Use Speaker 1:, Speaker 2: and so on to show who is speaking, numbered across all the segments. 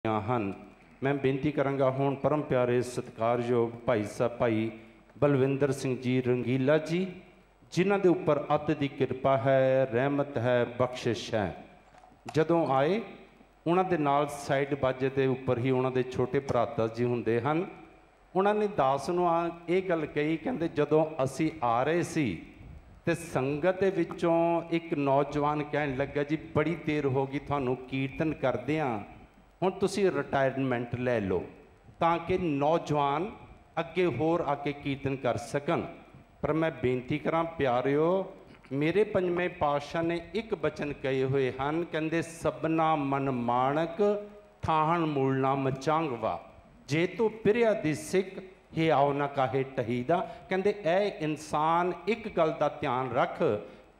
Speaker 1: ਹਨ। मैं बेनती करांगा हुण परम प्यारे सत्कारयोग भाई साहब भाई बलविंदर सिंह जी रंगीला जी, जिन्हां दे उपर अत दी कृपा है, रहमत है, बख्शिश है। जदों आए उन्हां दे नाल साइड बाजे दे उपर ही उन्हां दे छोटे भराता जी हुंदे हन। उन्हां ने दास नूं ये गल कही, कहंदे जदों असीं आ रहे सी ते संगत दे विचों एक नौजवान कहण लगा जी बड़ी देर हो गई तुहानूं कीर्तन करदिआं, हुण तुसीं रिटायरमेंट लै लो ताकि नौजवान अगे होर आके कीर्तन कर सकन। पर मैं बेनती करां प्यारिओ, मेरे पंजवें पातशाह ने एक बचन कहे हुए हैं, कहंदे सबना मन माणक थाहण मूलना मचांगवा, जे तू पिरिया दी सिख हे आओ ना काहे टहीदा। कहंदे ऐ इंसान एक गल दा ध्यान रख,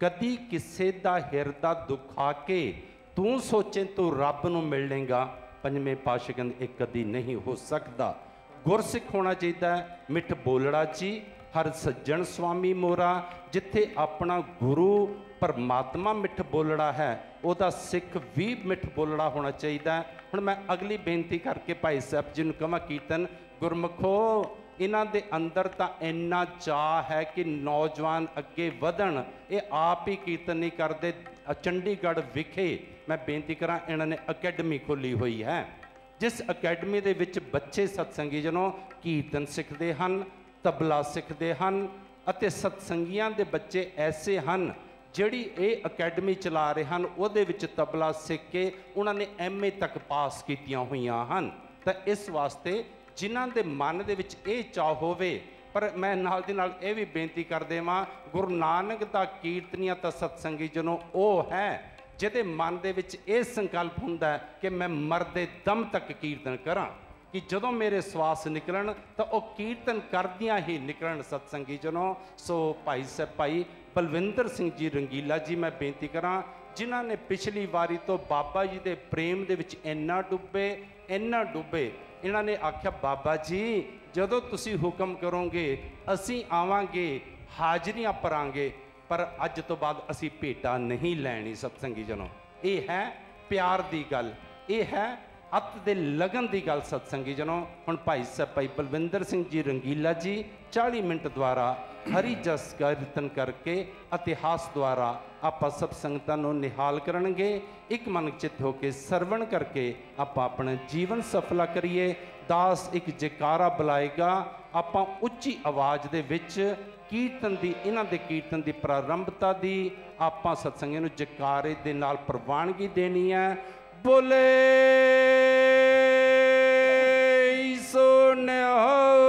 Speaker 1: कदी किसे दा हिरदा दुखा के तू सोचे तू रब नूं मिल लेगा, पंजवें पातशाह कहंदे एक कदी नहीं हो सकता। गुरसिख होना चाहिए, मिठ बोलड़ा जी हर सज्जन स्वामी मोरा, जिथे अपना गुरु परमात्मा मिठ बोलड़ा है उहदा सिख भी मिठ बोलड़ा होना चाहिए। हुण मैं अगली बेनती करके भाई साहब जी नूं कहां, कीर्तन गुरमुखो इन्हां दे अंदर तां इन्ना चाह है कि नौजवान अगे वधन, ये आप ही कीर्तन नहीं करते। चंडीगढ़ विखे मैं बेनती करा इन्हां ने अकैडमी खोली हुई है, जिस अकैडमी दे विच बच्चे सत्संगी जनों कीर्तन सीखते हैं, तबला सीखते हैं, अते सत्संगियां दे बच्चे ऐसे हैं जिहड़ी ये अकैडमी चला रहे हैं, उहदे विच तबला सीख के उन्होंने MA तक पास कीतियां हुईयां हन। तो इस वास्ते जिन्हां दे मन दे विच ये चाह होवे, पर मैं नाल दी नाल ये भी बेनती कर देवां, गुरु नानक दा कीर्तनिया तां सत्संगी जनों वो है जिहदे मन दे विच ये संकल्प हुंदा है कि मैं मरदे दम तक कीर्तन करां, कि जदों मेरे श्वास निकलन तो वह कीर्तन करदियां ही निकलन सत्संगी जनों। सो भाई साहब भाई बलविंदर सिंह जी रंगीला जी मैं बेनती करां, जिन्हां ने पिछली वारी तो बाबा जी दे प्रेम दे विच इन्ना डुबे इन्हां ने आख्या बाबा जी जदों तुसीं हुक्म करोगे असीं आवांगे, हाजरियां भरांगे, पर अज तो बाद असी भेटा नहीं लैनी। सत्संगी जनों ये है प्यार की गल, ये है अत दे लगन की गल। सत्संगी जनों हुण भाई साहब भाई बलविंदर सिंह जी रंगीला जी 40 मिनट द्वारा हरि जस कीर्तन करके इतिहास द्वारा आपां सब संगतां नूं निहाल करनगे। एक मन चित होकर सरवण करके आपां अपना जीवन सफला करिए। दास एक जयकारा बुलाएगा, आपां उच्ची आवाज़ दे विच कीर्तन की इन्हां दे कीर्तन की प्रारंभता की आपां सत्संगियां नूं जयकारे दे नाल प्रवानगी देनी है। बोले सो निहाल।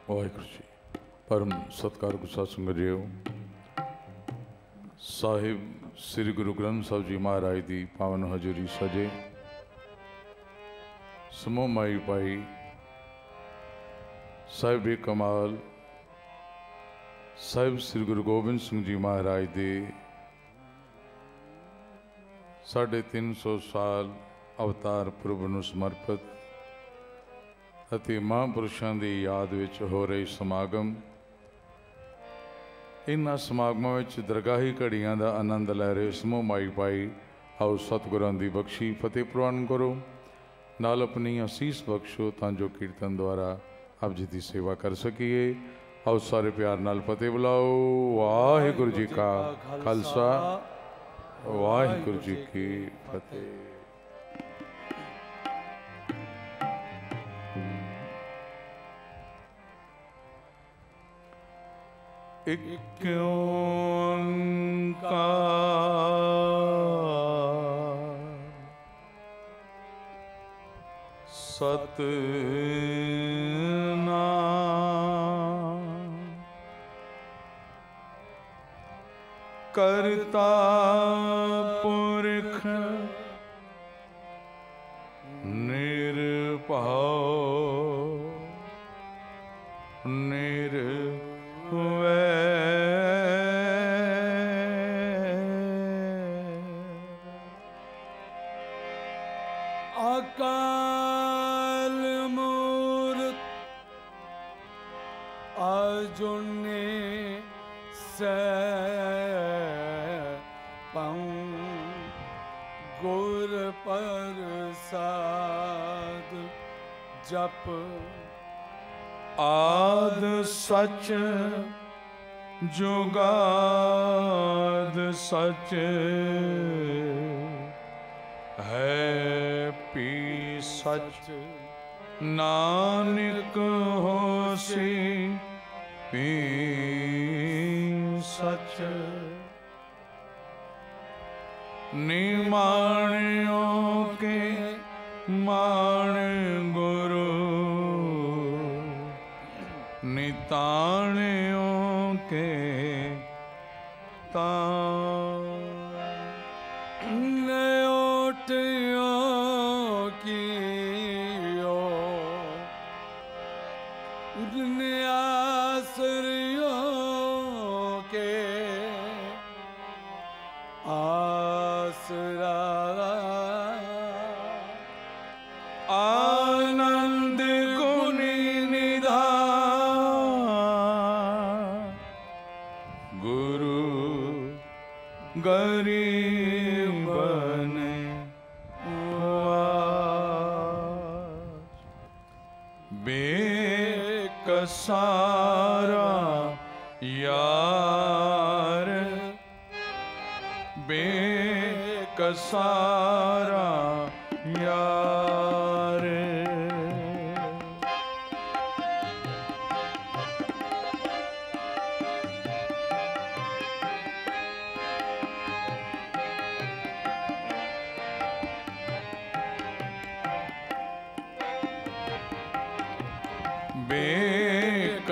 Speaker 2: वाहिगुरू जी परम सत्कार गुस्सा संगरियो साहिब श्री गुरु ग्रंथ साहिब जी महाराज की पावन हजूरी सजे समूह माई पाई साहिब बे कमाल साहिब श्री गुरु गोबिंद सिंह जी महाराज के 350 साल अवतार पुरब नूं समर्पित अति महापुरुषों की याद विच हो रही समागम। इन्हां समागमों विच दरगाही घड़ियां का आनंद लै रहे समूह माई पाई आओ सतगुरां की बख्शी फतेह प्रवान करो, नाल अपनी असीस बख्शो तां जो कीर्तन द्वारा आप जी की सेवा कर सकीए। आओ सारे प्यार नाल फतेह बुलाओ। वाहिगुरू जी का खालसा वाहिगुरू जी की फतेह। एक ओंकार सतनाम करता पुरख निर्भव अकाल मूरत अर्जुन सैन
Speaker 3: पाऊं गुर प्रसाद जप
Speaker 2: आद सच जुगाद सच है पी सच नानक होसी पी सच निमाणियों के मान गुरु निताणियों के
Speaker 3: न्योटियों की न्यासरियों के आसरा
Speaker 2: आनंद गुणी निधान गुरु गरीब ने बेकसारा यार बेकसारा यार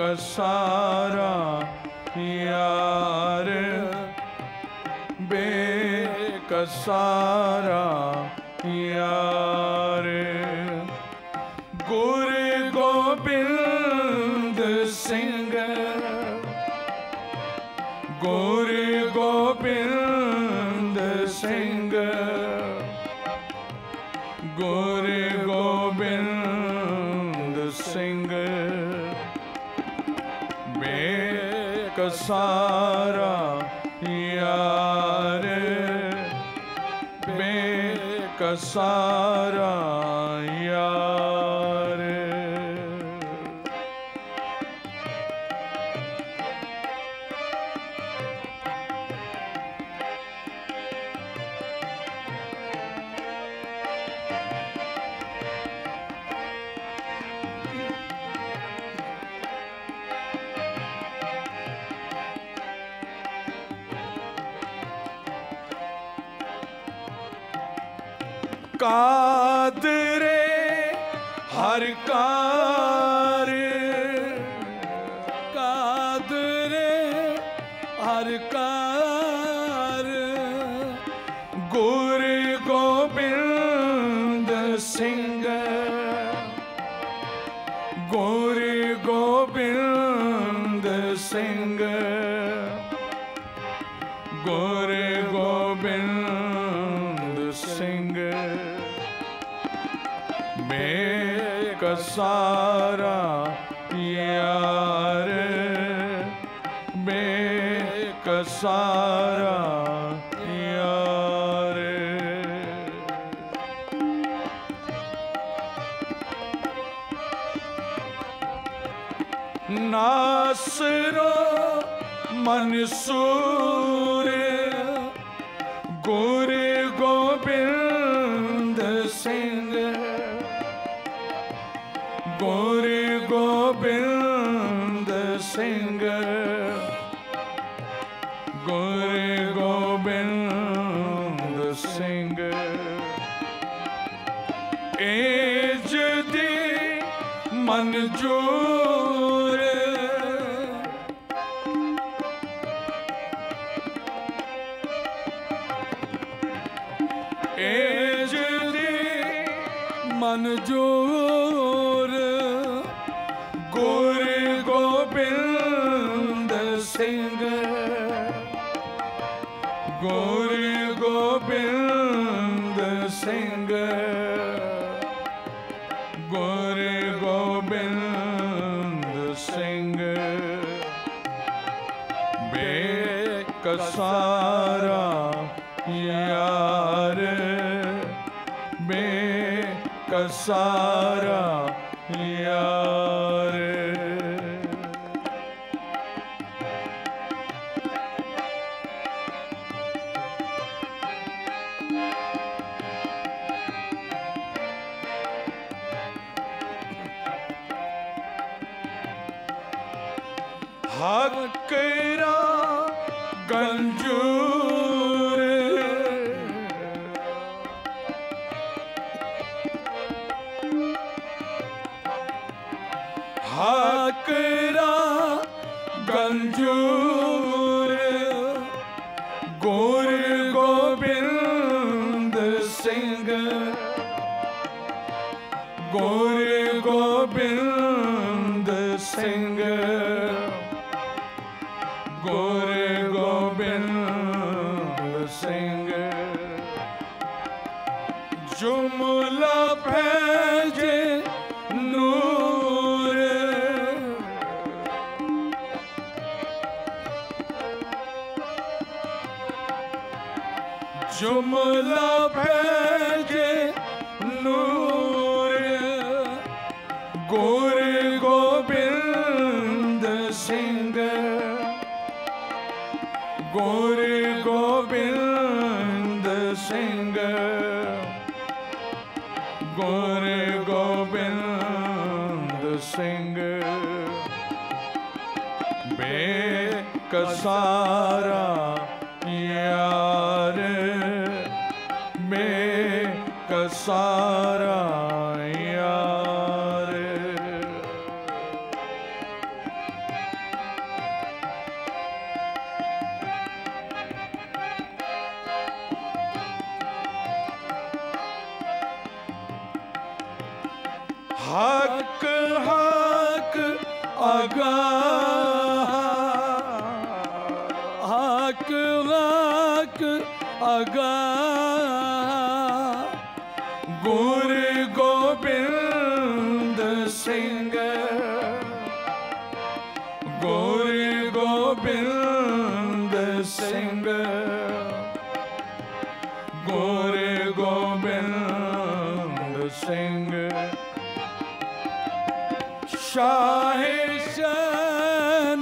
Speaker 2: बेकसारा यार बेकसारा यार गुरु गोबिंद सिंह गुरु गोबिंद सिंह गुरु गोबिंद सिंह बेकसारा यार बेकसारा यार कादरे हर कार
Speaker 3: कादरे हर कार
Speaker 2: गुरु गोबिंद सिंह गुरु गोबिंद सिंह गुरु गोबिंद सिंह बेकसारा यार बेकसारा यार नासरो मंसूर गुरु गोबिंद सिंह गुरु गोबिंद सिंह गुरु गोबिंद सिंह एज दी मंजूर एज दी
Speaker 3: मंजूर
Speaker 2: गुरु गोबिंद सिंह गुरु गोबिंद सिंह गुरु गोबिंद सिंह बेकसारा यार बेकसारा यार। हकरा गंजूर हकरा गंजूर गुर गोबिंद सिंह गुर गोबिंद सिंह गुर गोबिंद सिंह जुमला भेजे नूर जुमला भेजे नूर गुर गोबिंद सिंह गुर गोबिंद सिंह गुर गोबिंद सिंह बेकसारा यार बेकसारा यार। हक हक अगा हक हक अगा गुर गोबिंद सिंह गुर गोबिंद सिंह गुर गोबिंद सिंह शाह शन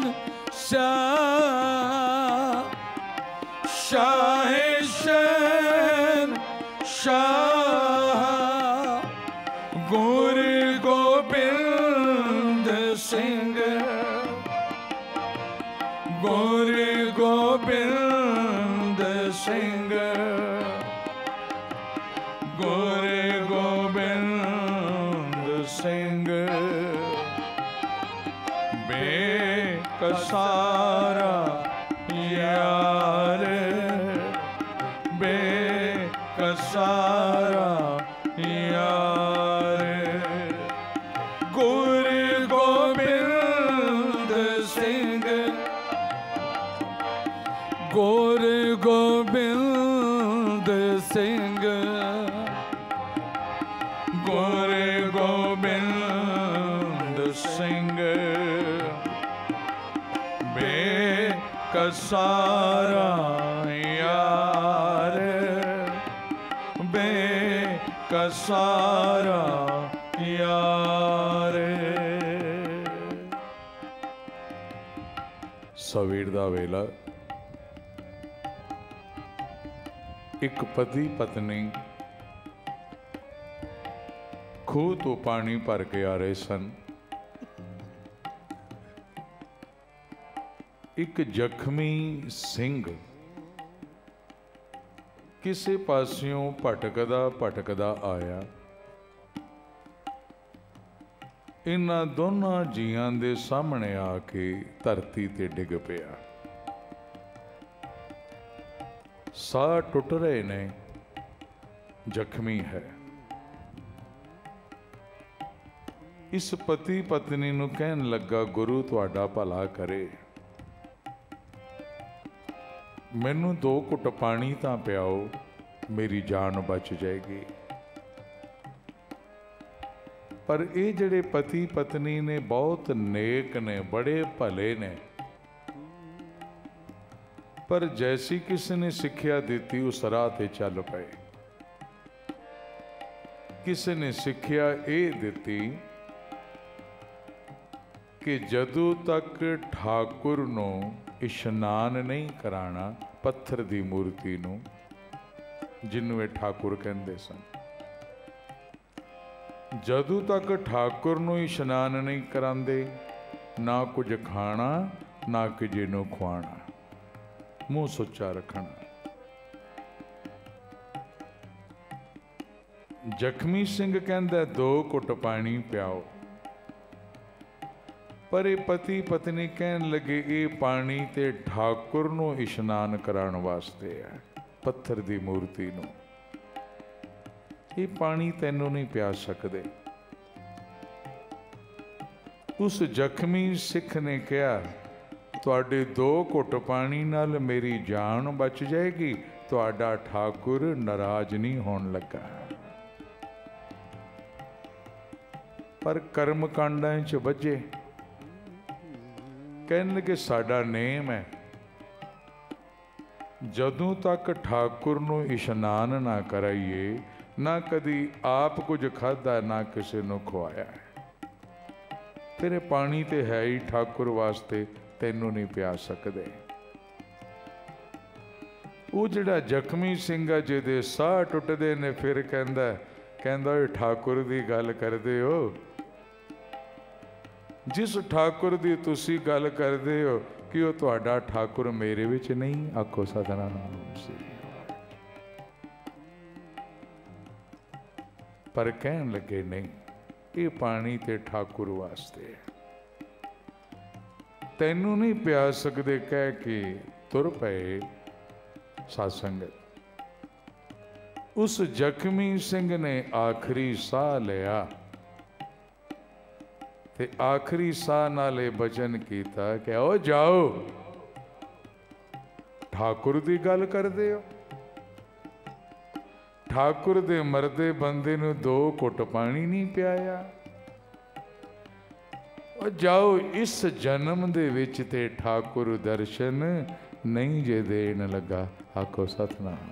Speaker 2: शाह शाह शन शाह गुर गोबिंद सिंह गुर गोबिंद सिंह गुर गोबिंद सिंह बेकसारा यार बेकसारा यार गुर गोबिंद सिंह गुर गोबिंद सिंह गुर गोबिंद सिंह बेकसारा यार बेकसारा यार। सवेर दा वेला एक पति पत्नी खूह तो पानी भर के आ रहे सन। एक जख्मी सिंह किसी पासियों भटकदा भटकदा आया। इन्हां दोनों जियां दे सामने आके धरती ते डिग पिया। साह टुट रहे ने, जख्मी है। इस पति पत्नी नूं कहन लगा, गुरु तुहाडा भला करे, मैनू 2 घुट पानी तां पियाओ, मेरी जान बच जाएगी। पर ये जड़े पति पत्नी ने बहुत नेक ने, बड़े भले ने। पर जैसी किसी ने सिक्ख्या दी उस राह ते चल पे। किसी ने सिक्ख्या ये दी कि जदों तक ठाकुर नूं इशनान नहीं कराना पत्थर दी मूर्ति नूं, जिन्हों ठाकुर कहते सन, जदों तक ठाकुर नूं इशनान नहीं करांदे ना कुछ खाना ना किजे नूं खुआना, मुंह सुच्चा रखना। जख्मी सिंह कहंदा 2 घुट पानी पियाओ, पर ये पति पत्नी कहन लगे ये पानी ते ठाकुर नूं इशनान कराण वास्ते है, पत्थर दी मूर्ति नूं। ये पानी तैनूं नहीं पिया सकदे। उस जख्मी सिख ने कहा तुहाडे 2 घुट पानी नाल मेरी जान बच जाएगी, तुहाडा ठाकुर नाराज नहीं होण लगा। पर कर्म कांडां च वजे कहने कि साडा नेम है, जदों तक ठाकुर नूं इशनान ना कराइए ना कदी आप कुछ खाधा ना किसी नूं खुआया। फिर पानी तो है ही ठाकुर वास्ते, तैनूं नहीं पिया सकदे। वो जिहड़ा जख्मी सिंह है जिहदे साह टुटदे ने, फिर कहंदा ठाकुर दी गल करदे हो, जिस ठाकुर दी तुसी गल करदे हो कि वो तुहाडा ठाकुर मेरे विच नहीं। आखो सतनाम श्री। पर कहन लगे नहीं, ये पानी ते ठाकुर वास्ते है, तैनू नहीं पिया सकदे कह के तुर पए सत्संग। उस जख्मी सिंह ने आखिरी साह लिया ते आखिरी साह नाले बचन कीता कि ओ जाओ, ठाकुर दी गल करदे हो। ठाकुर दे मरदे बंदे नूं 2 घुट पानी नहीं पियाया। और जाओ, इस जन्म दे विच ते ठाकुर दर्शन नहीं जे देन लगा। आखो सतनाम।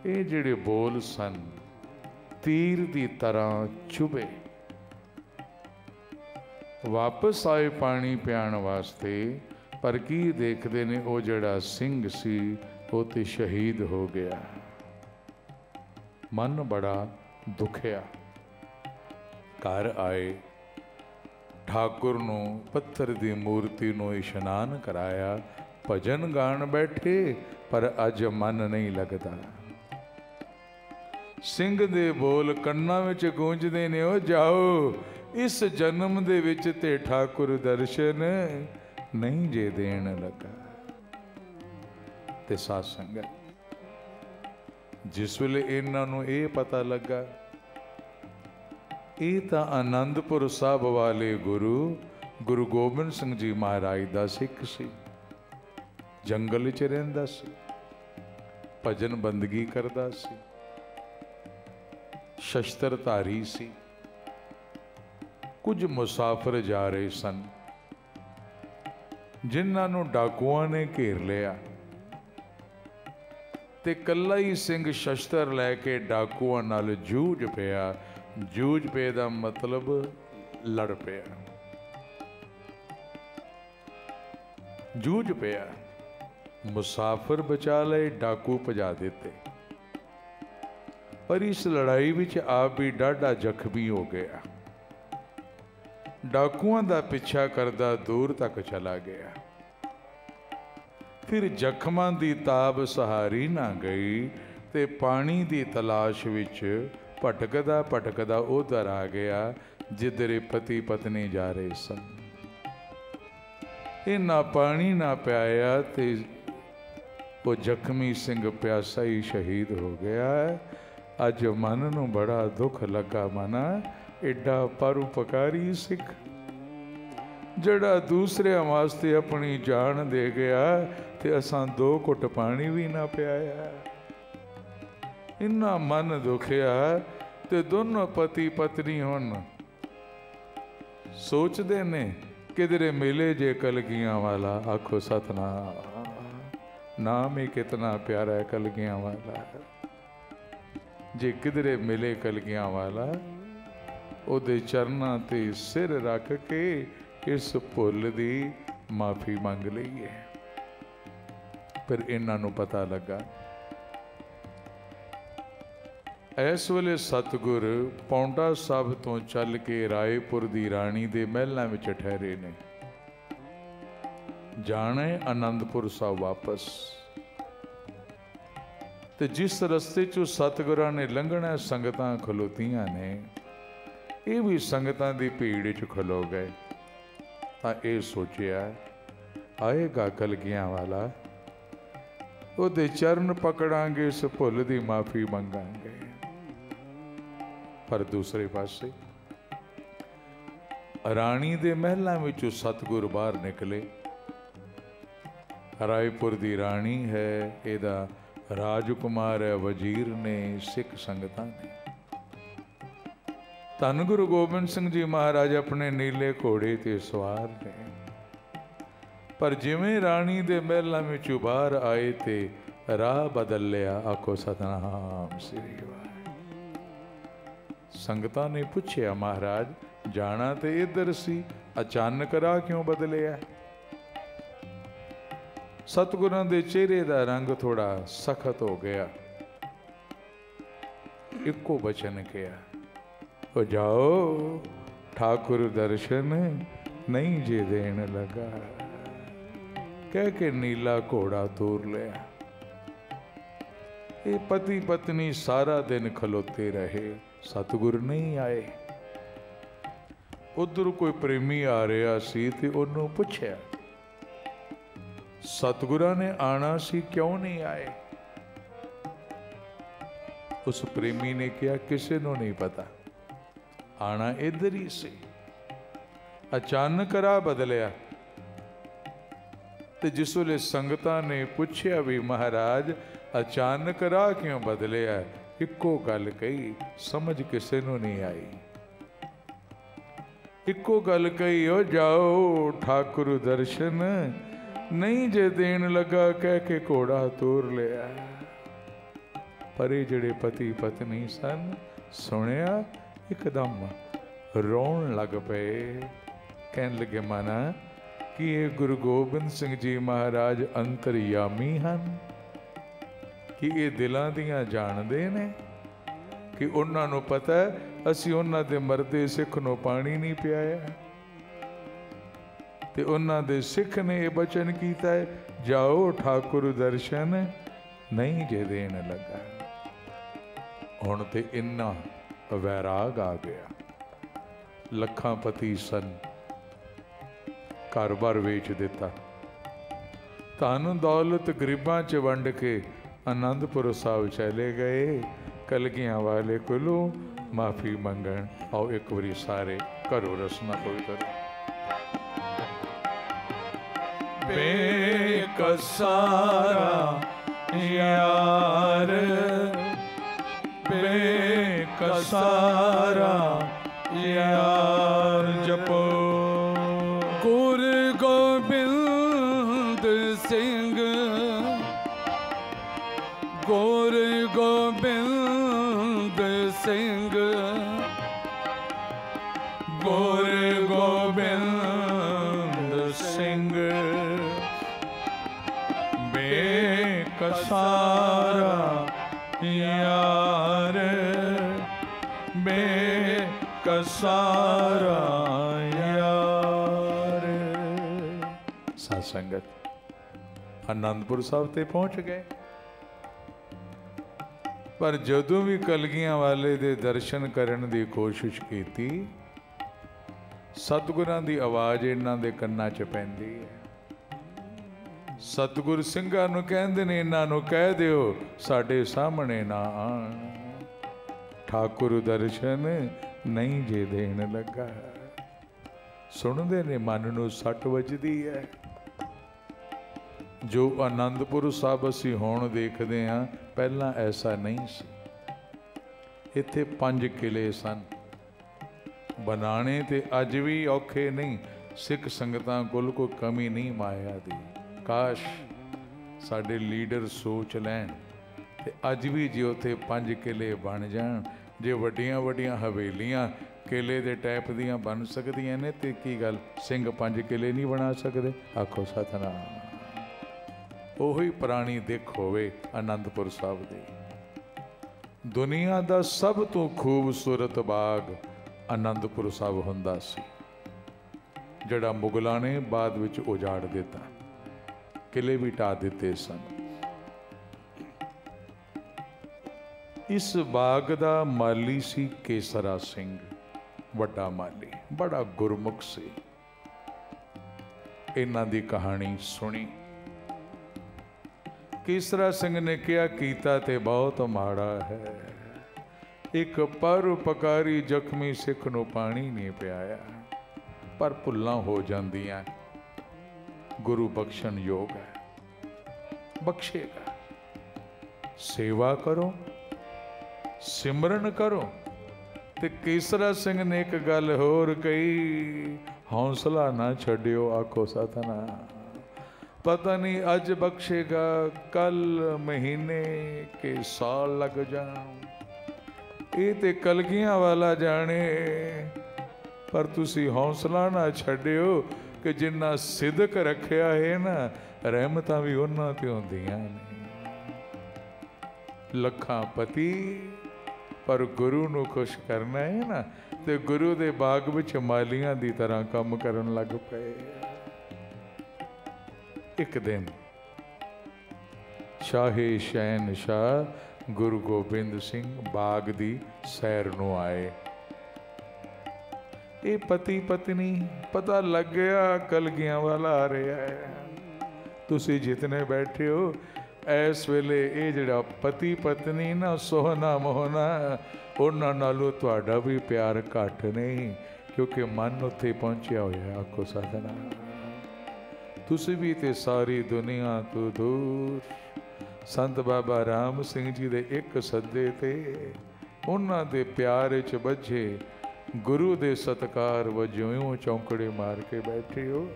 Speaker 2: ये जिहड़े बोल सन तीर दी तरह चुभे। वापस आए पानी पियाण वास्ते, पर की देखते ने वो जड़ा सिंह सी वो ते शहीद हो गया। मन बड़ा दुखिया। घर आए, ठाकुर नूं पत्थर दी मूर्ति नूं इशनान कराया, भजन गाण बैठे, पर अज मन नहीं लगता। सिंह दे बोल कन्नां विच गूंजदे ने, ओ जाओ, इस जन्म दे विच ते ठाकुर दर्शन नहीं जे देण लगा। ते साध संगत, जिस वेले इन्हां नूं इह पता लगा, ये तां आनंदपुर साहब वाले गुरु गोबिंद सिंह जी महाराज दा सिख सी, जंगल च रहिंदा सी, भजन बंदगी करदा सी, शस्त्रधारी सी। कुछ मुसाफिर जा रहे सन, जिन्हां नूं डाकुआं ने घेर लिया, ते कल्ला ही सिंह शस्त्र लैके डाकुआं नाल जूझ पिया। जूझ पे दा मतलब लड़ पिया, जूझ पिया। मुसाफिर बचा लए, डाकू भजा देते, पर इस लड़ाई विच आप भी डाढा जख्मी हो गया। डाकुआं दा पिछा करदा दूर तक चला गया। फिर जख्मां दी ताब सहारी ना गई, ते पानी दी तलाश विच भटकदा भटकदा उधर आ गया जिधर पति पत्नी जा रहे सन। ये ना पानी ना प्याया, ते वो जख्मी सिंह प्यासा ही शहीद हो गया। अज मन नूं बड़ा दुख लगा। मना एडा परोपकारी सिख जड़ा दूसरे वास्ते अपनी जान दे गया, ते असां 2 घुट पानी भी ना पियाया। इन्ना मन दुखिया। ते दोनों पति पत्नी हुण सोचते ने किधरे मिले जे कलगियां वाला, आखो सतनाम। नाम ही कितना प्यारा है कलगियां वाला। जे किधरे मिले कलगियां वाला, ओदे चरनां ते सिर रख के इस भुल दी माफ़ी मंग लईए। फिर इन्हां नूं पता लगा इस वेले सतगुर पौंटा साहब तो चल के रायपुर दी राणी दे महलां विच ठहरे ने। जाने आनंदपुर साहब वापस। ते जिस रस्ते चो सतगुरां ने लंघना संगतां खलोतियां ने, ये भी संगतां दी भीड़ च खलो गए। तां ये सोचिया आएगा कलगियां वाला, ओदे चरण पकड़ांगे, इस भुल दी माफ़ी मंगांगे। पर दूसरे पासे राणी दे महलां विचों सतगुर बाहर निकले। रायपुर दी राणी है, एदा राजकुमार है, वजीर ने, सिख संगतां ने। धन गुरु गोबिंद सिंह जी महाराज अपने नीले घोड़े ते सवार ने। पर जिवें राणी दे महलां विचों बाहर आए ते राह बदल लिया। आखो सतनाम श्री वाहिगुरू। संगतां ने पूछया महाराज जाना तो इधर सी, अचानक राह क्यों बदलिया? सतगुरां दे चेहरे दा रंग थोड़ा सख्त हो गया। इको बचन किया, ओ जाओ ठाकुर दर्शन नहीं जे देन लगा। कह के नीला घोड़ा तोर लिया। ये पति पत्नी सारा दिन खलोते रहे, सतगुर नहीं आए। उधर कोई प्रेमी आ रहा सी ते उन्होंने पूछया सतगुरां ने आना सी, क्यों नहीं आए? उस प्रेमी ने कहा किसी को नहीं पता, आना इधर ही सी, अचानक राह बदलिया। ते जिस वेले संगतां ने पूछया भी महाराज अचानक राह क्यों बदलिया, इको गल कही, समझ किसी को नहीं आई। इको गल कही, ओ जाओ ठाकुर दर्शन नहीं जे देन लगा, कह के घोड़ा तोर लिया। पर ये जड़े पति पत्नी सन सुनिया एकदम रोन लग पे। कहन लगे माना कि ये गुरु गोबिंद सिंह जी महाराज अंतरयामी हन, कि ये दिलों दियां जानते ने, कि उन्होंने पता है असी उन्हों दे मरदे सिख नूं पानी नहीं पियाया। ते उन्हों दे सिख ने यह बचन किया है जाओ ठाकुर दर्शन नहीं जे देन लगा। हुण ते इन्ना वैराग आ गया। लखां पति सन, घर बार वेच दिता, धन दौलत गरीबां च वंड के आनंदपुर साहब चले गए। कलगियां वाले कोलों माफ़ी मंगण। आओ एक बारी सारे करो रसना पवित्र।
Speaker 3: बेकसारा यार, बेकसारा यार जपो गुरु गोबिंद सिंह, गुरु गोबिंद सिंह, गुरु गोबिंद सिंह। बेकसारा यार, बेकसारा यार।
Speaker 2: साध संगत आनंदपुर साहब ते पहुंच गए। पर जदों भी कलगियां वाले दे दर्शन करन दी कोशिश की, सतगुरां दी आवाज़ इन्हां दे कन्नां च पैंदी है। सतगुर ਸਿੰਘਾਂ ਨੂੰ ਕਹਿੰਦੇ ਨੇ इन्हां ਨੂੰ कह दिओ साडे सामने ना आण, ठाकुर दर्शन नहीं जे देन लगा। सुनते ने मन नूं सट वजदी है। जो आनंदपुर साहब असीं हुण देखदे हां, पहलां ऐसा नहीं सी। इत्थे 5 किले सन बनाने, ते अज भी औखे नहीं। सिख संगतां कोल कोई कमी नहीं माया दी। काश साडे लीडर सोच लैन ते अज भी जे उत्थे 5 किले बन जाण, जे वड्डियां वड्डियां हवेलियां किले दे टाइप दियां बन सकदियां ने ते की गल सिंह 5 किले नहीं बना सकदे? आखो सतनाम। ओही पुरानी दिख होवे आनंदपुर साहिब दी। दुनिया दा सब तो खूबसूरत बाग आनंदपुर साहिब हुंदा सी, जिहड़ा मुगलों ने बाद विच उजाड़ दिता, किले भी ढा दिते सन। इस बाग दा माली सी केसरा सिंह, वड्डा माली, बड़ा गुरमुख सी। इन्हां दी कहानी सुनी। केसरा सिंह ने क्या कीता ते बहुत माड़ा है। एक परोपकारी जख्मी सिख नूं पानी नहीं पियाया, पर भुल्लां हो जांदियां। गुरु बख्शण योग है, बख्शेगा। सेवा करो, सिमरन करो। ते केसरा सिंह ने एक गल होर कही, हौसला ना छड्डियो। आखो सतनाम। पता नहीं अज बख्शेगा, कल महीने के साल लग जाण, ये ते कलगियां वाला जाने। पर तुसी हौसला ना छड्डियो कि जिन्ना सिदक रखिया है ना, रहमतां भी उन्हां ते हुंदियां ने। लखां पति पर गुरु नूं खुश करना है ना, ते गुरु दे बाग विच मालियां दी तरह काम करन लग पए। एक दिन शाहे शहनशाह गुरु गोबिंद सिंह बाग दी सैर नूं आए। ये पति पत्नी पता लग गया कलगियां वाला आ रहा है। तुसी जितने बैठे हो इस वेले ये जिहड़ा पति पत्नी ना सोहना मोहना, उन्हां नालों तुहाडा भी प्यार घट नहीं, क्योंकि मन उत्थे पहुंचिया होया। आखो सतनाम। तुसी भी ते सारी दुनिया तो दूर संत बाबा राम सिंह जी दे एक सद्दे ते उन्हां दे प्यार च बझे गुरु दे सत्कार वजों चौंकड़े मार के बैठे हो।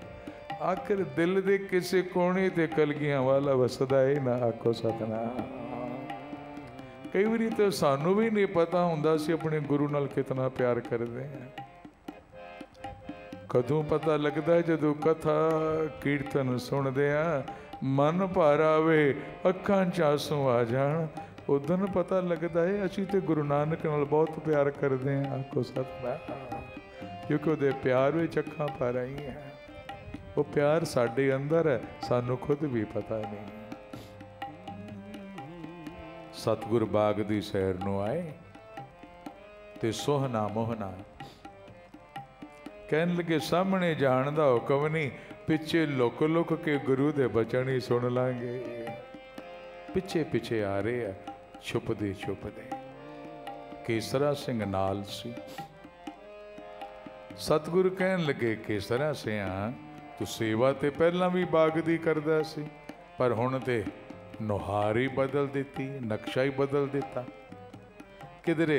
Speaker 2: आखिर दिल दे किसे कोने ते कलगियां वाला वसदा है ना। आखो सतनाम। कई बारी तो सानू भी नहीं पता हुंदा सी अपने गुरु नाल कितना प्यार करदे हैं। कदों पता लगता है जदों कथा कीर्तन सुनदे आ मन भर आवे, अखां च आंसू आ जाण, उदन पता लगता है असीं ते गुरु नानक नाल बहुत प्यार करदे हां। आखो सतनाम। क्योंकि उहदे प्यार विच अखां भर आईयां। वो प्यार साडे अंदर है, सानू खुद भी पता नहीं। सतगुर बाग दी सैर नूं आए ते सोहना मोहना कहन लगे सामने जाण दा हुक्म नहीं, पिछे लुक लुक के गुरु दे बचन ही सुन लांगे। पिछे पिछे आ रहे हैं छुपदे छुपदे। केसरा सिंह नाल सी। सतगुरु कहन लगे केसरा सिंह तू सेवा ते पहला भी बाग दी करदा सी, पर हुण ते नुहार ही बदल दिती, नक्शा ही बदल दिता। किधरे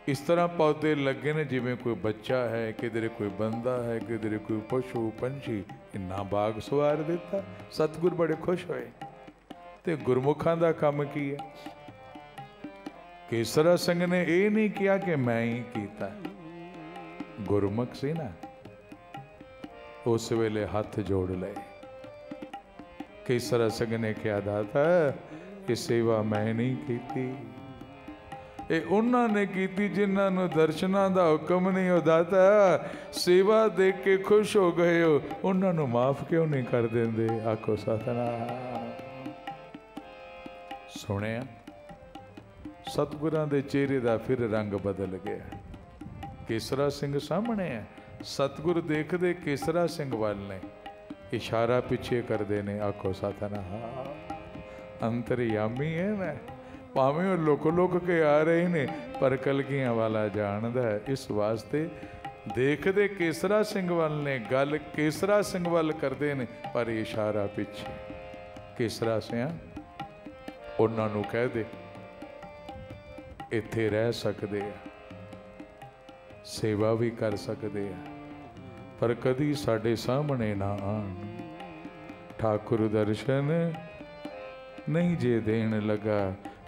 Speaker 2: इस तरह पौधे लगे ने जिवें कोई बच्चा है, किधरे कोई बंदा है, किधरे कोई पशु पंछी, इन्ना बाग सवार दिता। सतगुर बड़े खुश होए। ते गुरमुखां दा काम की है? केसरा सिंह ने यह नहीं किया कि मैं ही कीता। गुरमुख सी ना, उस वेले हाथ जोड़ ले। केसरा सिंह ने क्या दाता कि सेवा मैं नहीं की, ये उन्होंने की जिन्हों ने दर्शना का हुक्म नहीं हो। दाता सेवा देख के खुश हो गए हो, उन्होंने माफ क्यों नहीं कर देंदे? आखो सतनाम। सुनिया सतगुरां दे चेहरे का फिर रंग बदल गया। केसरा सिंह सामने है। सतगुर देखदे केसरा सिंह वाल ने, इशारा पिछे करते ने। आखो सतनाम। अंतरयामी है मैं, भावें वो लुक लुक के आ रहे ने, पर कलगियां वाला जानदा है। इस वास्ते देखदे केसरा सिंह वाल ने, गल केसरा सिंह वाल करते ने, पर इशारा पिछे। केसरा सिंह उन्हां नूं कह दे इत्थे रह सकते हैं, सेवा भी कर सकते हैं, पर कदी साडे सामने ना आन। ठाकुर दर्शन नहीं जे देन लगा,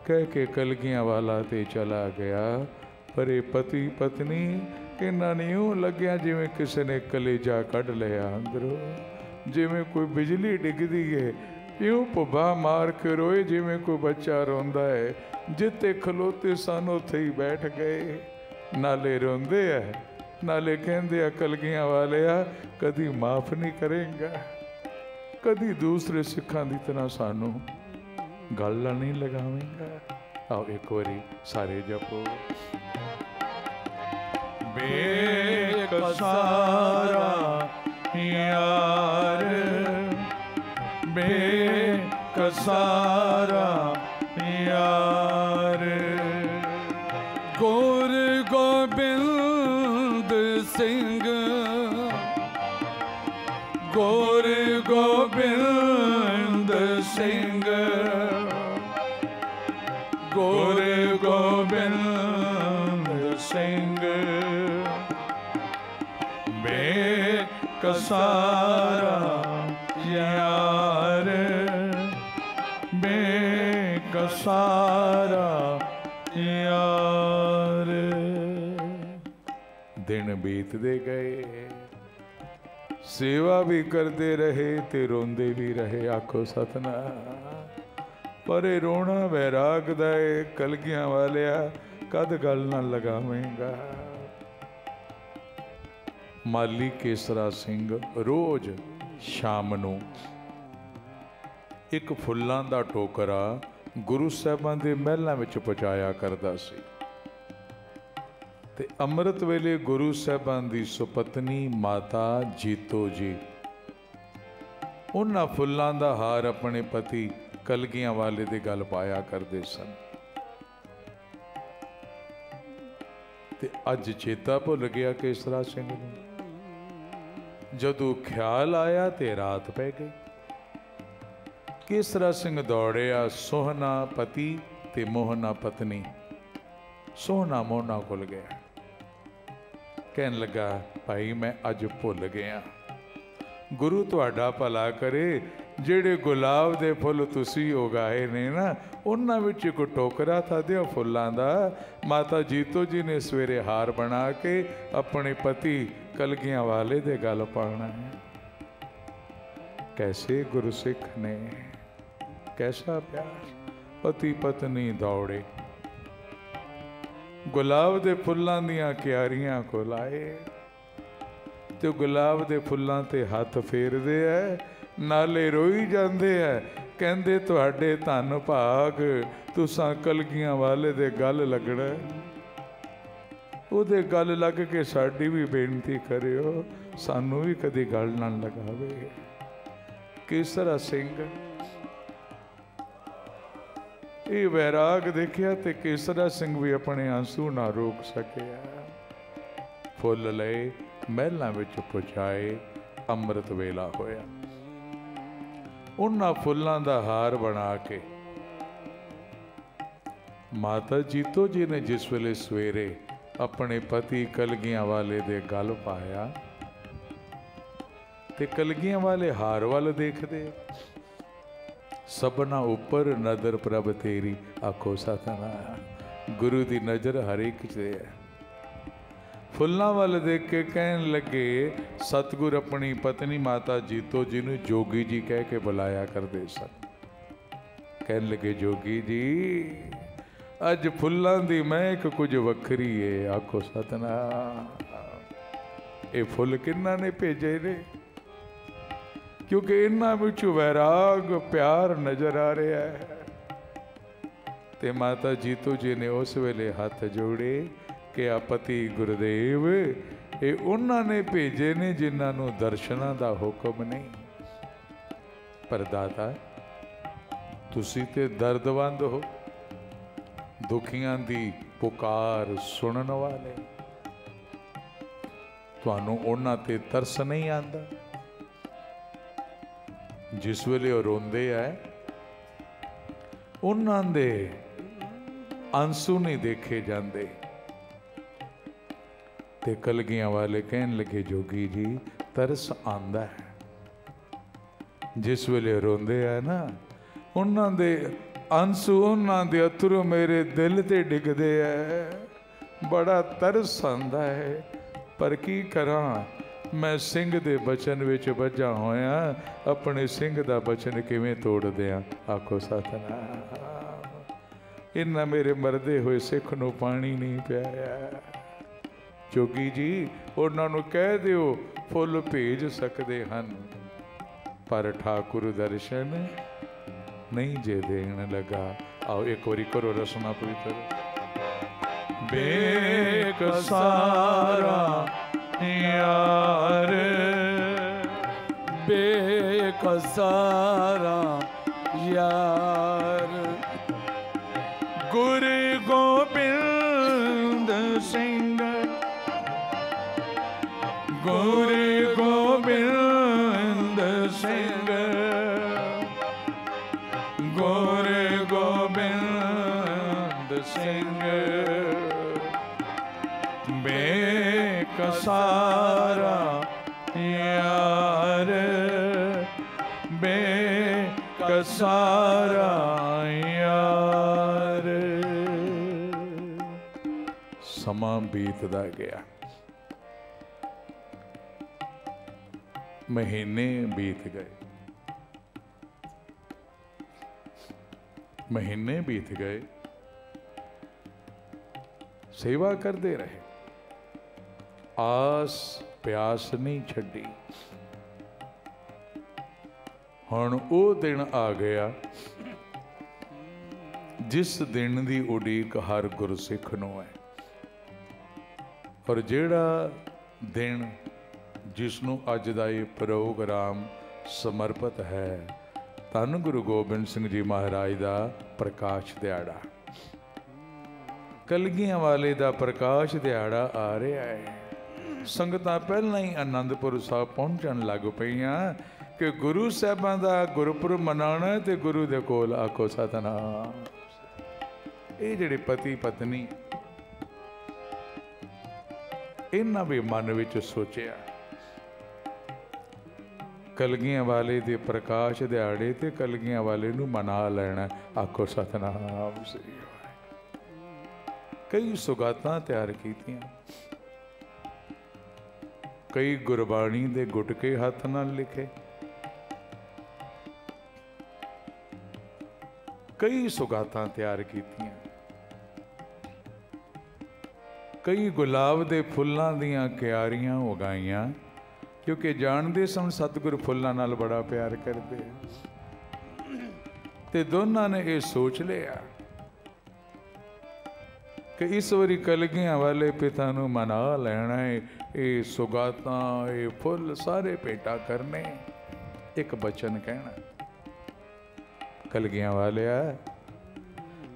Speaker 2: कह के कलगियां वाला ते चला गया। पर ये पति पत्नी इन्हां ने यूं लग्या जिवें किसी ने कलेजा कढ़ लिया अंदरों, जिवें कोई बिजली डिगदी है, यूं पुब्बा मार के रोए जिवें कोई बच्चा रोंदा है। जिते खलोते सन उत्थे ही बैठ गए, नाले रोंदे है नाले कहंदे आ कलगियां वालिया कदी माफ नहीं करेंगा, कदी दूसरे सिखां दी तरह सानू गल नहीं लगावेंगा। आओ एक बारी सारे जपो।
Speaker 3: बेकसारा यार, बेकसारा यार, गुर गोबिंद सिंह, गुर गोबिंद सिंह, गुर गोबिंद सिंह, बेकसारा यार, बेकसारा यार।
Speaker 2: दिन बीतते गए, सेवा भी करते रहे ते रोंदे भी रहे। आखो सतनाम। पर ये रोना वैराग दा है, कलगियां वालिया कद गल ना लगावेंगा। माली केसरा सिंह रोज शाम नूं एक फुल्लां दा टोकरा गुरु साहिबां दे महलां विच पहुंचाया करदा सी। ते अमृत वेले गुरु साहिबां दी सुपत्नी माता जीतो जी उन्हां फुल्लां दा हार अपने पति कलगियां वाले दे गल पाया करदे सन। ते अज चेता भुल गया केसरा सिंह नूं। जदों ख्याल आया ते रात पै गई। केसरा सिंह दौड़िया सोहना पति ते मोहना पत्नी। सोहना मोहना भुल गया, कहन लगा भाई मैं अज भुल गया। गुरु तुहाडा भला करे, जेड़े गुलाब दे फुल तुसी उगाए ने ना उन्हां विच एक टोकरा था दिओ फुल्लां दा। माता जीतो जी ने सवेरे हार बना के अपने पति कलगियां वाले दे गल पाना है। कैसे गुरसिख ने, कैसा प्यार। पति पत्नी दौड़े, गुलाब दे फुल्लां दियां क्यारियां को लाए ते गुलाब दे फुल्लां ते हथ फेरदे है, नाले रोई जांदे है। कहंदे तुहाडे धन भाग, तुसां कलगियां वाले दे गल लगना। ਉਹਦੇ गल लग के साड़ी भी बेनती करियो, सानू भी कदी गल ना लगावे। केसरा सिंह ये वैराग देखिया ते केसरा सिंह भी अपने आंसू ना रोक सकिया। फुल लए, महलां विच पहुंचाए, अमृत वेला होया। उन्हां फुल्लां दा हार बना के माता जीतो जी ने जिस वेले सवेरे अपने पति कलगियां वाले दे गल पाया ते कलगियां वाले हार वाल देखदे। सबना उपर नजर प्रभ तेरी। आखो सतनाम। गुरु दी नजर हर एक ते है। फुल्लां वाल देख के कहन लगे, सतगुर अपनी पत्नी माता जीतो जी नूं जोगी जी कह के बुलाया करदे सन। कहन लगे जोगी जी अज फुल्लां दी महक कुछ वखरी है। आखो सतनाम। ये फुल किन्ना ने भेजे ने, क्योंकि इन्हां विच वैराग प्यार नजर आ रहा है। ते माता जीतो जी ने उस वेले हाथ जोड़े कि आ पति गुरुदेव ये उन्होंने भेजे ने जिन्हां नूं दर्शनां दा हुक्म नहीं। पर दाता तुसी ते दर्दवंद हो, दुखियां दी पुकार सुनन वाले, तुहानूं उन्हां ते तरस नहीं आंदा। जिस वेले वो रोंदे है उन्हां दे आंसू नहीं देखे जाते। ते कलगियां वाले कहन लगे जोगी जी तरस आंदा है। जिस वेले रोंदे है ना, उन्हां दे आंसू, उन्हां दे अथरू मेरे दिल ते डिगदे है, बड़ा तरस आंदा है। पर की करां, मैं सिंह दे बचन विच बझा होया, अपने सिंह दा बचन किवें तोड़ दियां। आखो सतनाम। इन्ना मेरे मरदे हुए सिख नूं पानी नहीं पियाया। जोगी जी उन्हां नूं कह दिओ फुल भेज सकदे हन, पर ठाकुर दर्शन नहीं जे देण लगा। आओ एक बारी करो रसना पवित्र। बेकसारा यार,
Speaker 3: बेकसारा यार, गुरु गोबिंद सिंह, गुरु गोबिंद सिंह, गुरु गोबिंद सिंह, बेकसारा यार, बेकसारा यार।
Speaker 2: समा बीतदा गया, महीने बीत गए, महीने बीत गए, सेवा करते रहे, आस प्यास नहीं छड़ी। हुण वो दिन आ गया जिस दिन की उड़ीक हर गुरसिख नूं है, और जिहड़ा दिन जिसनों अज दा ये प्रोग्राम समर्पित है, धन गुरु गोबिंद सिंह जी महाराज का प्रकाश दिहाड़ा, कलगियां वाले का प्रकाश दिहाड़ा आ रहा है। संगतां पहला ही आनंदपुर साहब पहुंचण लग पईयां कि गुरु साहिबां दा गुरपुरब मनाना ते गुरु दे कोल आखो सतनाम। ये जिहड़े पति पत्नी इन्हां भी मन विच सोचिया, कलगियां वाले दे प्रकाश दिहाड़े ते कलगियां वाले नूं मना लेना। आखो सतनाम श्री वाहिगुरू। कई सुगातां तैयार कीतियां, कई गुरबाणी दे गुटके हथ नाल लिखे, कई सुगातां तैयार कीतियां, कई गुलाब दे फुल्लां दियां क्यारियां उगाइयां, क्योंकि जानते सन सतगुर फुल्लां नाल बड़ा प्यार करते हैं। ते दोनों ने यह सोच लिया कि इस बारी कलगियां वाले पिता नूं मना लेना है, ये सुगातां ये फुल सारे भेटा करने, एक बचन कहना। कलगियां वालिया,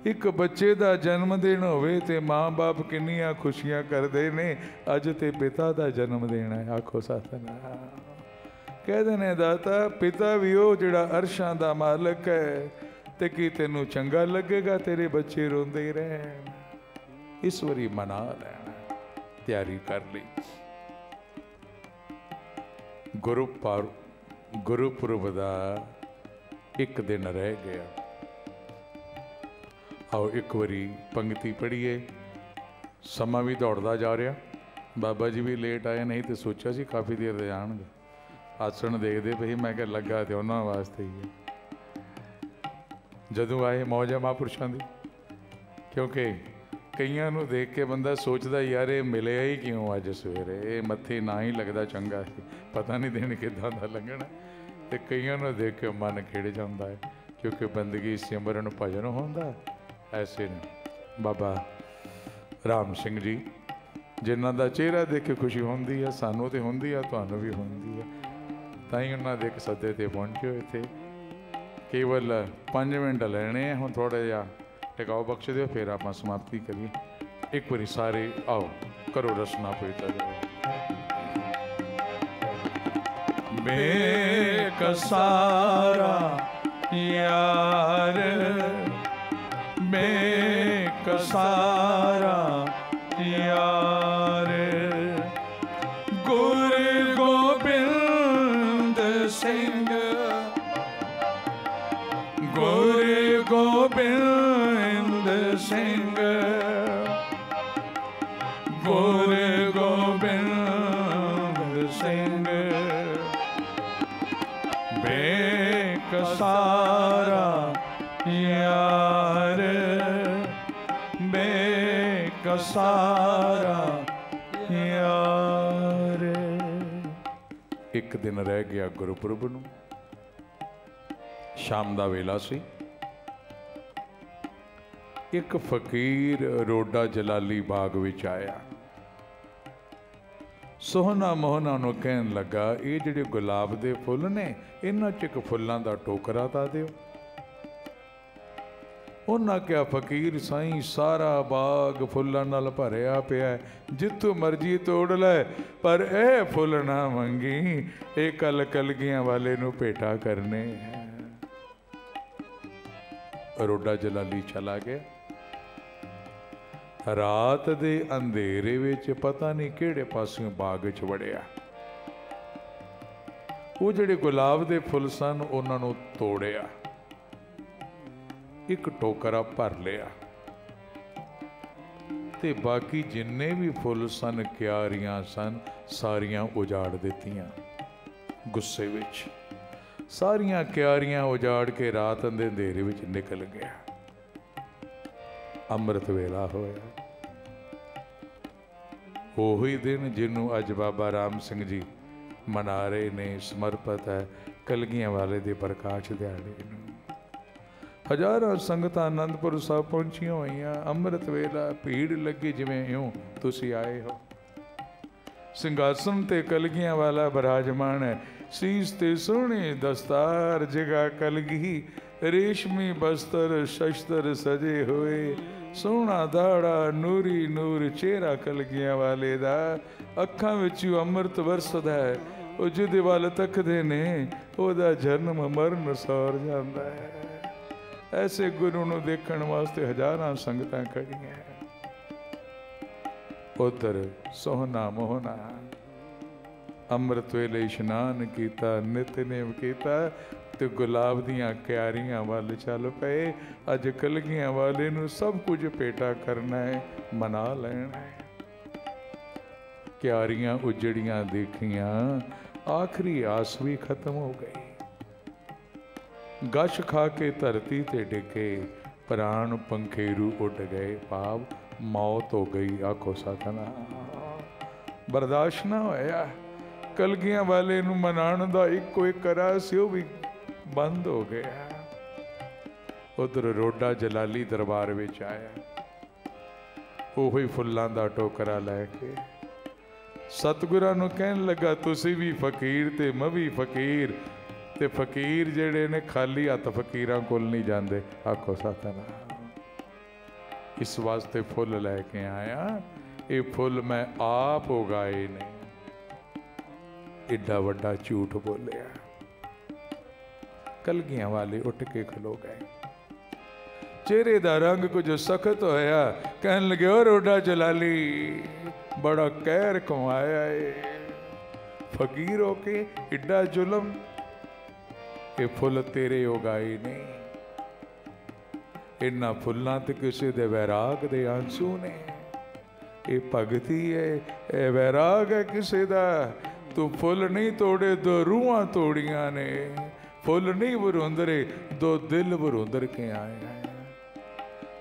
Speaker 2: एक बच्चे का जन्मदिन होवे ते माँ बाप किन्नियां खुशियां करते ने, अज ते पिता का जन्मदिन है। आखो सतनाम। कहते ने दाता पिता भी वो जिहड़ा अरशां दा मालक है, ते की तेनू चंगा लगेगा तेरे बच्चे रोंदे रहन? इस वारी मना लेना, तैयारी कर ली। गुरुपुरब दा एक दिन रह गया। आओ एक बारी पंक्ति पढ़िए। समा भी दौड़ता जा रहा, बाबा जी भी लेट आए, नहीं तो सोचा सी काफ़ी देर से आएंगे। आसन देखते पई, मैं क्या लगा तो उन्होंने वास्ते ही है। जदों आए मौज है महापुरुषों की, क्योंकि कईयां नूं देख के बंदा सोचता यार ये मिले ही क्यों अज सवेरे, ये मत्थे ना ही लगता चंगा है, पता नहीं दिन किदां दा लंघना। तो कईयां नूं देख के मन खिड़ जाता है, क्योंकि बंदगी सिमरन भजन होंदा। ऐसे ने बाबा राम सिंह जी, जिन्हां दा चेहरा देख के खुशी होंदी है, सानू तो होंदी है, तुहानू भी होंदी है, ताई उन्हां दे सदे ते पहुंचे हुए थे। केवल 5 मिनट लेने हैं, हुण थोड़ा जिहा टिकाओ बख्श दिओ, फिर आप समाप्ति करिए। एक बारी सारे आओ करो रसना पवित्र।
Speaker 3: बेकसारा यार, बेकसारा यार, गुरु गोबिंद गोबिंद सिंह गुरु गोबिंद सिंह बेकसारा यार बेकसारा यार।
Speaker 2: एक दिन रह गया गुरपुरब नूं, शाम दा वेला सी। एक फकीर रोडा जलाली बाग विच आया। सोहना मोहना नूं कहन लगा, ये जिहड़े गुलाब दे फुल ने, इन्हां च एक फुल्लां दा टोकरा ता दिओ। उन्हां क्या फकीर साईं, सारा बाग फुल्लां नाल भरिया पिया, जित्थों मर्जी तोड़ लै, पर ए फुल ना मंगी, ये कल कलगियां वाले नूं भेटा करने हैं। रोडा जलाली चला गया। रात दे अंधेरे विच पता नहीं किहड़े पासों बाग च वड़िया। वो जिहड़े गुलाब दे फुल सन उन्हां नूं तोड़िया, एक टोकरा भर लिया, ते बाकी जिन्ने भी फुल सन, क्यारियां सन, सारियां उजाड़ दित्तियां। गुस्से विच सारियां क्यारियां उजाड़ के रात दे अंधेरे विच निकल गया। अमृत वेला होया। ओही दिन जिन्हों अज बाबा राम सिंह जी मना रहे ने, समर्पित है कलगियां वाले दे प्रकाश दिहाड़े नूं। हजारां संगतां आनंदपुर साहब पहुंचियां होईयां। अमृत वेला, भीड़ लगी जिवें यूं तुसीं आए हो। सिंघासन ते कलगियां वाला विराजमान है। सीस ते सोहणी दस्तार जगा कलगी, रेशमी बस्तर शस्त्र सजे होए, सोहना दाड़ा नूरी नूर चेहरा कलगियां वाले दा। अखां विचों अमृत वरसदा है, ਉਹ ਜਿਹਦੇ ਵੱਲ ਤੱਕਦੇ ਨੇ ਉਹਦਾ ਜਨਮ ਮਰਨ ਸੌਰ ਜਾਂਦਾ ਹੈ। ऐसे गुरु ਨੂੰ ਦੇਖਣ ਵਾਸਤੇ ਹਜ਼ਾਰਾਂ ਸੰਗਤਾਂ ਖੜੀਆਂ। ਉਧਰ ਸੋਹਣਾ ਮੋਹਣਾ ਅੰਮ੍ਰਿਤ ਵੇਲੇ ਇਸ਼ਨਾਨ ਕੀਤਾ, ਨਿਤਨੇਮ ਕੀਤਾ ਤੇ ਗੁਲਾਬ ਦੀਆਂ ਕਿਆਰੀਆਂ ਵੱਲ ਚੱਲ ਪਏ। ਅੱਜ ਕਲਗੀਆਂ ਵਾਲੇ ਨੂੰ ਸਭ ਕੁਝ ਭੇਟਾ ਕਰਨਾ ਹੈ, ਮਨਾ ਲੈਣਾ ਹੈ। ਕਿਆਰੀਆਂ ਉਜੜੀਆਂ ਦੇਖੀਆਂ, ਆਖਰੀ ਆਸ ਵੀ ਖਤਮ ਹੋ ਗਈ। गश खा के धरती ते डिगे, प्राण पंखेरू उड़ गए, भाव मौत हो गई। आखो सतनाम। बर्दाश्त ना होया। कलगियां वाले नूं मनाण दा इको एक करा सी, वो भी बंद हो गया। उधर रोडा जलाली दरबार विच आया। ओही फुल्लां दा टोकरा लैके सतगुरां नूं कहण लगा, तुसीं भी फकीर ते मैं भी फकीर। ते फकीर जेड़े ने खाली हथ फकीरां कोल नहीं जाते। आखो सतनाम। इस वास्ते फुल लैके आया। ये फुल मैं आप उगाए ने। एडा वड्डा झूठ बोलिया। कलगियां वाले उठ के खलो गए। चेहरे दा रंग कुछ सख्त होया। कहन लगे, ओ रोडा जलाली, बड़ा कहर कमाया है। फकीर होके एडा जुलम। ये फुल तेरे उगाए ने। इन्हां फुल्लां ते किसी दे वैराग दे आंसू ने। ये भगती है, ये वैराग है किसी दा। तू फुल नहीं तोड़े, दो रूहां तोड़ियां ने। फुल नहीं वरुंदरे, दो दिल वरुंदर के आए हैं।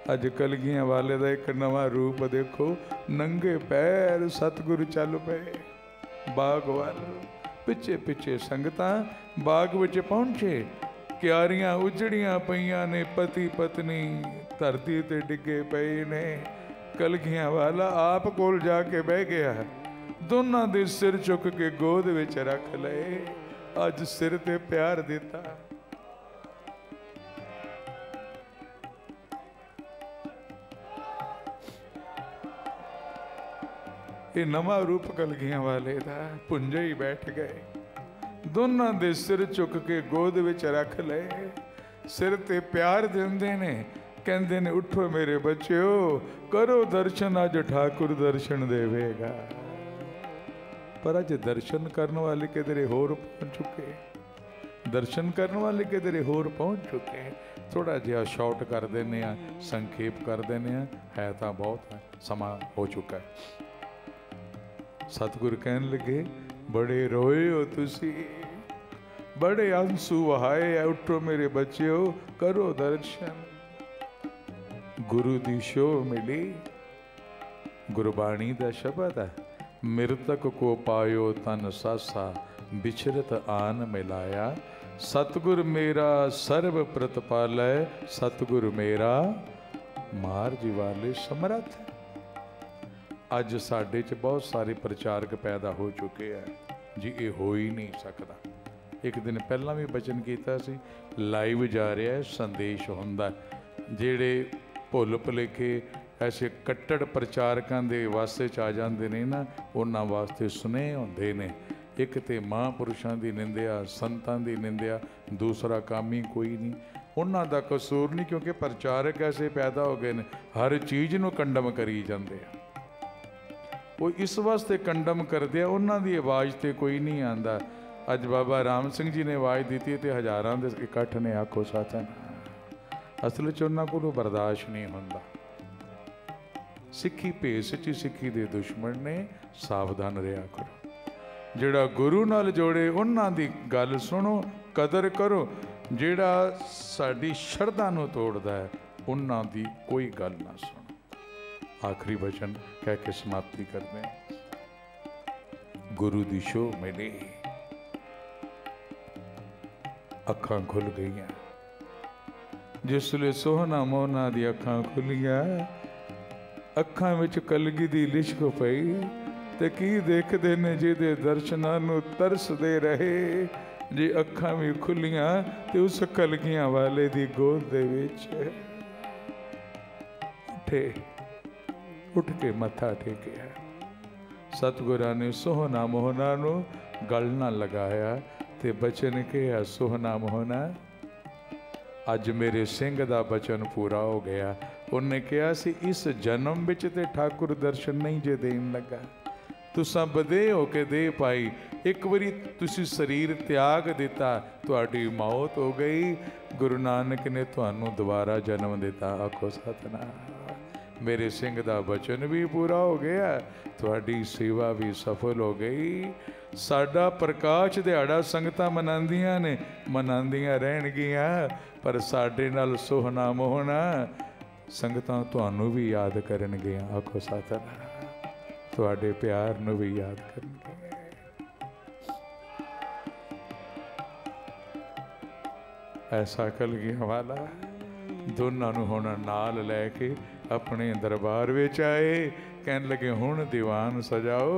Speaker 2: अज कलगियां वाले दा एक नवा रूप देखो। नंगे पैर सतगुरु चल पे बाग वाल। पिछे पिछे संगतां बाग विच पहुंचे। क्यारियां उजड़ियां पईयां ने, पति पत्नी धरती ते डिगे पे ने। कलगियां वाला आप कोल जाके बह गया। दोनों दे सिर चुक के गोद विच रख लए। अज सिर ते प्यार दिता। ये नवा रूप कलगियां वाले दा। पुंजे ही बैठ गए। दोनों दे सिर चुक के गोद विच रख ले। सिर ते प्यार देंदे ने। कहंदे ने, उठो मेरे बच्चों, करो दर्शन, अज ठाकुर दर्शन देवेगा। पर अज दर्शन करने वाले किधरे होर पहुंच चुके। दर्शन करने वाले किधरे होर पहुँच चुके हैं। थोड़ा जिहा शॉर्ट कर देने आ, संखेप कर देने है तो बहुत है, समा हो चुका है। सतगुरु कहन लगे बड़े रोए हो तुसी, बड़े आंसू वहाए, उठो मेरे बच्चों करो दर्शन। गुरु दी शो मिली, गुरबाणी दा शब्द है, मृतक को पायो तन सासा, बिछरत आन मिलाया। सतगुर मेरा सर्व प्रतिपालै, सतगुर मेरा मार जीवाले समर्थ। अज साडे च बहुत सारे प्रचारक पैदा हो चुके हैं जी, ये हो ही नहीं सकता। एक दिन पहला भी बचन किया सी, लाइव जा रहा है संदेश हुंदा, जेड़े भुल भुलेखे ऐसे कट्टड़ प्रचारकों के वास्ते च आ जाते ने ना, उन्हां वास्ते सुनेह हुंदे ने। एक तो महापुरुषों की निंदिया, संतां की निंदिया, दूसरा काम ही कोई नहीं। उन्हां दा कसूर नहीं, क्योंकि प्रचारक ऐसे पैदा हो गए ने, हर चीज़ नूं कंडम करी जाते हैं। वो इस वास्ते कंडम करते हैं, उन्हां दी आवाज़ तो कोई नहीं आंदा। अज बाबा राम सिंह जी ने आवाज़ दी तो हज़ारां दे इकट्ठ ने, आखो सतनाम। असल च उन्हां कोलों बर्दाश्त नहीं हुंदा। सिक्खी भेस च सिक्खी दे दुश्मन ने, सावधान रहा करो। जिहड़ा गुरु नाल जोड़े उन्हां दी गल सुनो, कदर करो। जिहड़ा साडी शरधा नूं तोड़दा है, उन्हां दी कोई गल ना सुनो। आखिरी वचन कह के समाप्ति करते हैं। गुरु दी शो मिली, अखां खुल गईयां। जिसले सोहना मोहना दी अखां खुलियां, अखां विच कलगी दी लिशक पई, ते की देखते ने जिहदे दर्शनां नूं तरसदे रहे। जे अखां भी खुलियां ते उस कलगियां वाले दी गोद दे विच उठे, उठ के मत्था टेकिया। सतगुरां ने सोहना मोहना नूं गल ना लगाया ते बचन कहा, सोहना मोहना अज मेरे सिंह दा बचन पूरा हो गया। उन्हें कहा सी इस जन्म विच ते ठाकुर दर्शन नहीं जे देन लगा, तुसां बदे हो के दे पाई। एक बारी तुसी शरीर त्याग दिता, तुहाडी मौत हो गई। गुरु नानक ने तुहानू दोबारा जन्म दिता। आखो सतनाम। मेरे सिंह दा वचन भी पूरा हो गया, तुहाडी सेवा भी सफल हो गई। साडा प्रकाश दिहाड़ा संगतां मनांदियां ने, मनांदियां रहणगियां, पर साडे नाल सोहना मोहना संगतां तुहानू भी याद करनगियां। आखो सतनाम। तुहाडे प्यार नूं भी याद करनगे। ऐसा कलगियां वाला दोनों नूं हुण नाल लैके अपने दरबार विच आए। कहन लगे हुण दीवान सजाओ,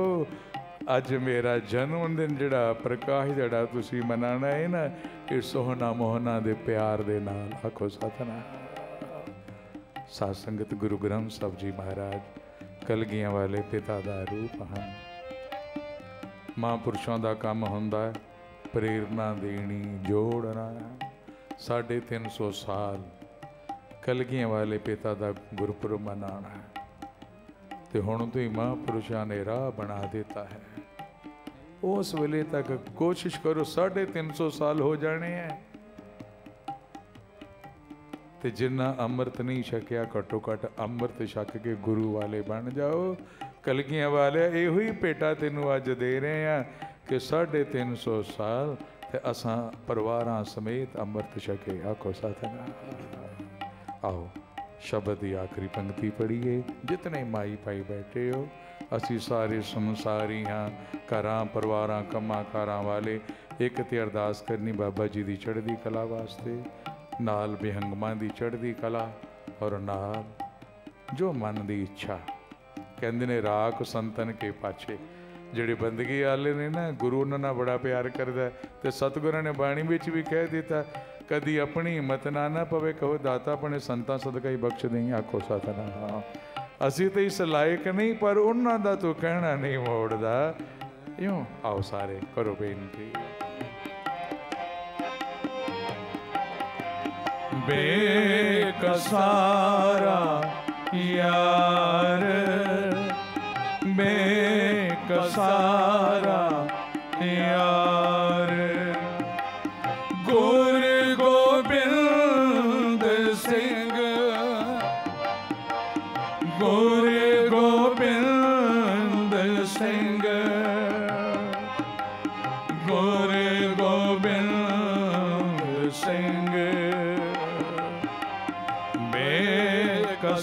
Speaker 2: अज मेरा जन्म दिन जिहड़ा प्रकाश जिहड़ा तुसीं मनाना है ना, ये सोहना मोहना दे प्यार दे नाल। आखो सतनाम। साध संगत गुरु ग्रंथ साहिब जी महाराज कलगियां वाले पिता दा रूप हैं। महापुरुषों का काम हुंदा है प्रेरणा देनी, जोड़ना। 350 साल कलगियां वाले पिता का गुरपुरब मनाना है, तो हुण तो ही महापुरुषों ने राह बना देता है। उस वेले तक कोशिश करो 350 साल हो जाने हैं, तो जिन्ना अमृत नहीं छकिया घट्टो घट अमृत छक के गुरु वाले बन जाओ। कलगियां वाले यो ही भेटा तेनू अज दे रहे हैं कि 350 साल ते असां परिवारां समेत अमृत छके। आखो सतनाम। आओ शब्द की आखिरी पंक्ति पढ़िए। जितने माई भाई बैठे हो, असी सारे संसारी हाँ, घरां परिवारां कम्मां कारां वाले। एक ते अरदास करनी बाबा जी की चढ़दी कला वास्ते, नाल बेहंगमां की चढ़दी कला, और नाल जो मन की इच्छा। कहंदे ने राख संतन के पाछे। ਜਿਹੜੇ ਬੰਦਗੀ ਵਾਲੇ ਨੇ ਨਾ, ਗੁਰੂ ਉਹਨਾਂ ਨਾਲ ਬੜਾ ਪਿਆਰ ਕਰਦਾ। ਤੇ ਸਤਿਗੁਰਾਂ ਨੇ ਬਾਣੀ ਵਿੱਚ ਵੀ ਕਹਿ ਦਿੱਤਾ, ਕਦੀ ਆਪਣੀ ਹਿੰਮਤ ਨਾ ਪਵੇ, ਕਹੋ ਦਾਤਾ ਆਪਣੇ ਸੰਤਾਂ ਸਦਕਾ ਹੀ ਬਖਸ਼ ਦੇਈਂ। ਆਖੋ ਸਤਨਾਮ। ਅਸੀਂ ਤਾਂ ਇਸ ਲਾਇਕ ਨਹੀਂ, ਪਰ ਉਹਨਾਂ ਦਾ ਤੂੰ ਕਹਿਣਾ ਨਹੀਂ ਮੋੜਦਾ। ਇਉਂ ਆਓ ਸਾਰੇ ਕਰੋ ਬੇਨਤੀ।
Speaker 3: बेकसारा यार, बेकसारा यार, गुरु गोबिंद सिंह गुरु गोबिंद सिंह बेकसारा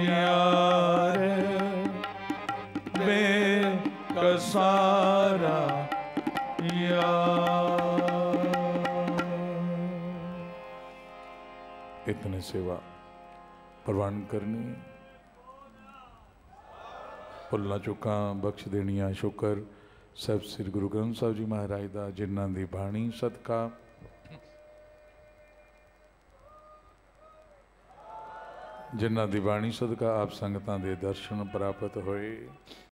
Speaker 3: यार बेकसारा यार।
Speaker 2: इतने सेवा प्रवान करनी, भुलना चुका बख्श देनिया शुक्र सब श्री गुरु ग्रंथ साहब जी महाराज का, जिन्हों की बाणी सदका जिन्हों की बाणी सदका आप संगतां दे दर्शन प्राप्त होए।